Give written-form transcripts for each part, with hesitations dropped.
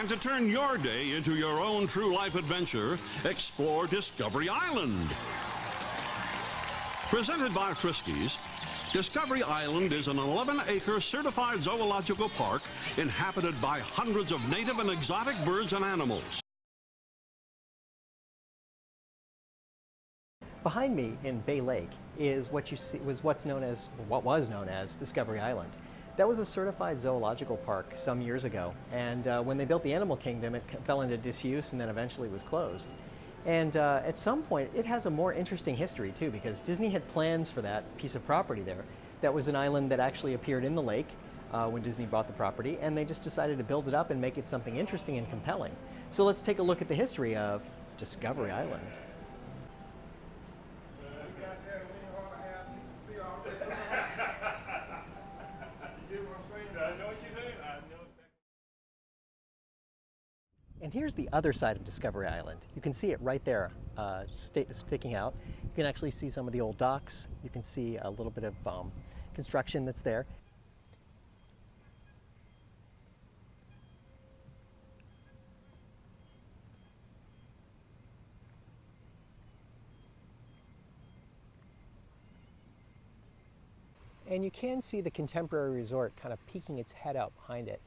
And to turn your day into your own true life adventure, explore Discovery Island. Presented by Friskies, Discovery Island is an 11-acre certified zoological park inhabited by hundreds of native and exotic birds and animals. Behind me in Bay Lake is what was known as Discovery Island. That was a certified zoological park some years ago, and when they built the Animal Kingdom, it fell into disuse and then eventually was closed. And at some point, it has a more interesting history too, because Disney had plans for that piece of property there. That was an island that actually appeared in the lake when Disney bought the property, and they just decided to build it up and make it something interesting and compelling. So let's take a look at the history of Discovery Island. And here's the other side of Discovery Island. You can see it right there, sticking out. You can actually see some of the old docks. You can see a little bit of construction that's there. And you can see the Contemporary Resort kind of peeking its head out behind it,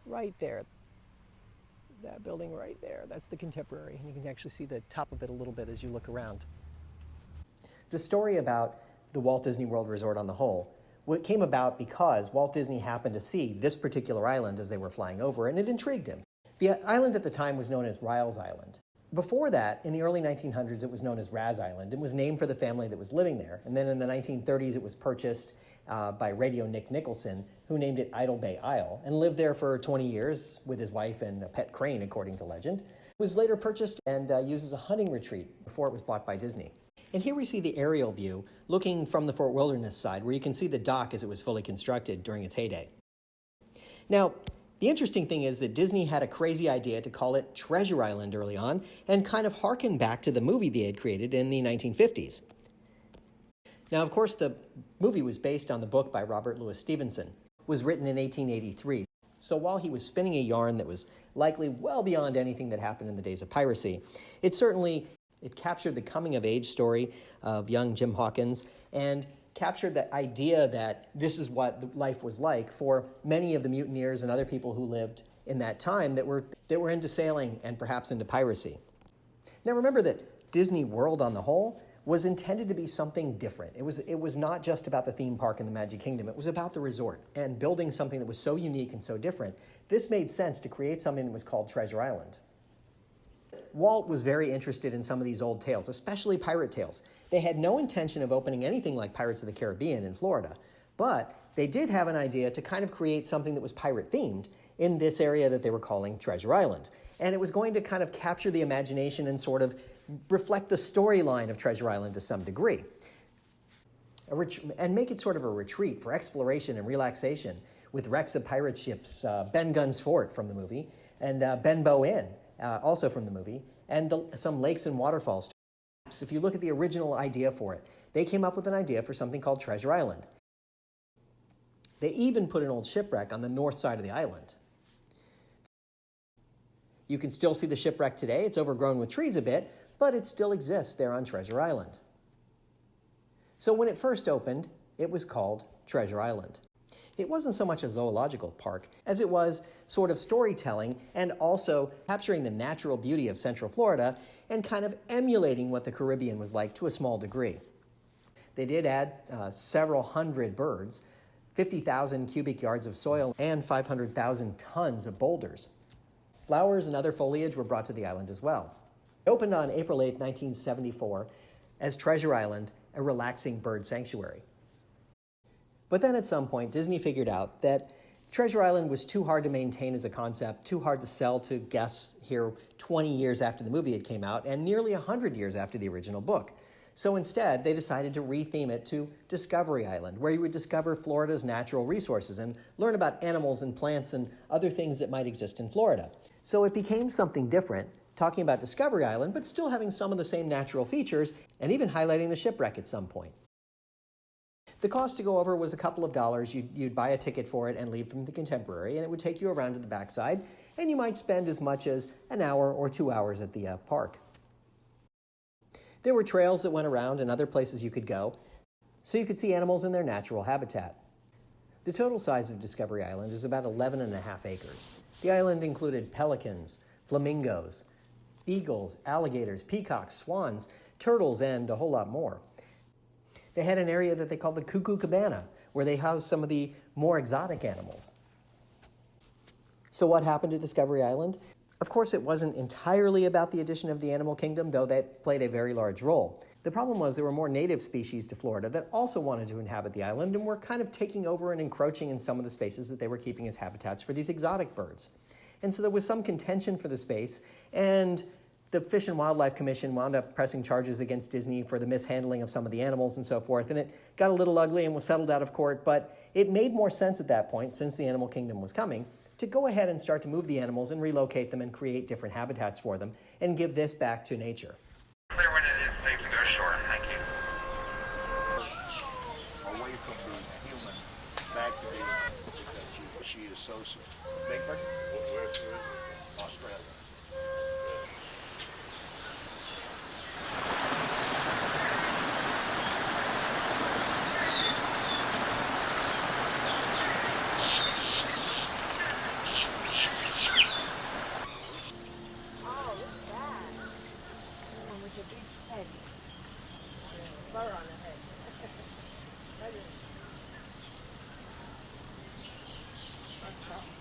right there. That building right there, that's the Contemporary, and you can actually see the top of it a little bit as you look around. The story about the Walt Disney World Resort on the whole, what came about because Walt Disney happened to see this particular island as they were flying over, and it intrigued him. The island at the time was known as Riles Island. Before that, in the early 1900s, it was known as Raz Island. It was named for the family that was living there. And then in the 1930s, it was purchased by Radio Nick Nicholson, who named it Idle Bay Isle, and lived there for 20 years with his wife and a pet crane, according to legend. It was later purchased and used as a hunting retreat before it was bought by Disney. And here we see the aerial view looking from the Fort Wilderness side, where you can see the dock as it was fully constructed during its heyday. Now, the interesting thing is that Disney had a crazy idea to call it Treasure Island early on, and kind of harken back to the movie they had created in the 1950s. Now, of course, the movie was based on the book by Robert Louis Stevenson. It was written in 1883. So while he was spinning a yarn that was likely well beyond anything that happened in the days of piracy, it captured the coming-of-age story of young Jim Hawkins and captured the idea that this is what life was like for many of the mutineers and other people who lived in that time that were into sailing and perhaps into piracy. Now remember that Disney World on the whole was intended to be something different. It was not just about the theme park and the Magic Kingdom. It was about the resort and building something that was so unique and so different. This made sense to create something that was called Treasure Island. Walt was very interested in some of these old tales, especially pirate tales. They had no intention of opening anything like Pirates of the Caribbean in Florida, but they did have an idea to kind of create something that was pirate-themed in this area that they were calling Treasure Island. And it was going to kind of capture the imagination and sort of reflect the storyline of Treasure Island to some degree. And make it sort of a retreat for exploration and relaxation with wrecks of pirate ships, Ben Gunn's Fort from the movie, and Benbow Inn, also from the movie, and some lakes and waterfalls. If you look at the original idea for it, they came up with an idea for something called Treasure Island. They even put an old shipwreck on the north side of the island. You can still see the shipwreck today. It's overgrown with trees a bit, but it still exists there on Treasure Island. So when it first opened, it was called Treasure Island. It wasn't so much a zoological park as it was sort of storytelling and also capturing the natural beauty of Central Florida and kind of emulating what the Caribbean was like to a small degree. They did add several hundred birds, 50,000 cubic yards of soil, and 500,000 tons of boulders. Flowers and other foliage were brought to the island as well. It opened on April 8, 1974 as Treasure Island, a relaxing bird sanctuary. But then at some point, Disney figured out that Treasure Island was too hard to maintain as a concept, too hard to sell to guests here 20 years after the movie had came out and nearly 100 years after the original book. So instead, they decided to retheme it to Discovery Island, where you would discover Florida's natural resources and learn about animals and plants and other things that might exist in Florida. So it became something different, talking about Discovery Island, but still having some of the same natural features and even highlighting the shipwreck at some point. The cost to go over was a couple of dollars. You'd buy a ticket for it and leave from the Contemporary, and it would take you around to the backside, and you might spend as much as an hour or 2 hours at the park. There were trails that went around and other places you could go, so you could see animals in their natural habitat. The total size of Discovery Island is about 11.5 acres. The island included pelicans, flamingos, eagles, alligators, peacocks, swans, turtles, and a whole lot more. They had an area that they called the Cuckoo Cabana, where they housed some of the more exotic animals. So what happened to Discovery Island? Of course, it wasn't entirely about the addition of the animal kingdom, though that played a very large role. The problem was there were more native species to Florida that also wanted to inhabit the island and were kind of taking over and encroaching in some of the spaces that they were keeping as habitats for these exotic birds. And so there was some contention for the space, and the Fish and Wildlife Commission wound up pressing charges against Disney for the mishandling of some of the animals and so forth, and it got a little ugly and was settled out of court, but it made more sense at that point, since the animal kingdom was coming, to go ahead and start to move the animals and relocate them and create different habitats for them and give this back to nature. Clear when it is safe to go ashore. Thank you. Away from the human, back to the because she is so big. Australia. Fur on the head.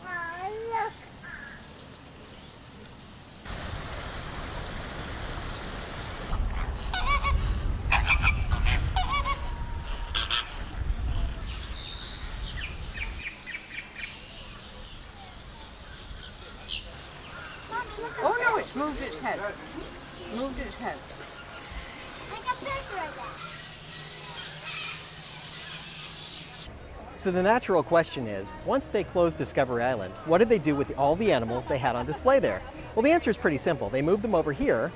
Oh, look. Oh no, it's moved its head. Moved its head. Like a picture of that. So the natural question is, once they closed Discovery Island, what did they do with all the animals they had on display there? Well, the answer is pretty simple. They moved them over here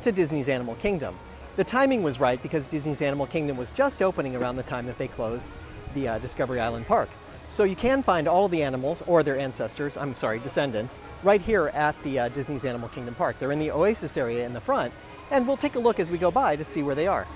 to Disney's Animal Kingdom. The timing was right because Disney's Animal Kingdom was just opening around the time that they closed the Discovery Island Park. So you can find all of the animals, or their ancestors, descendants, right here at the Disney's Animal Kingdom Park. They're in the Oasis area in the front, and we'll take a look as we go by to see where they are.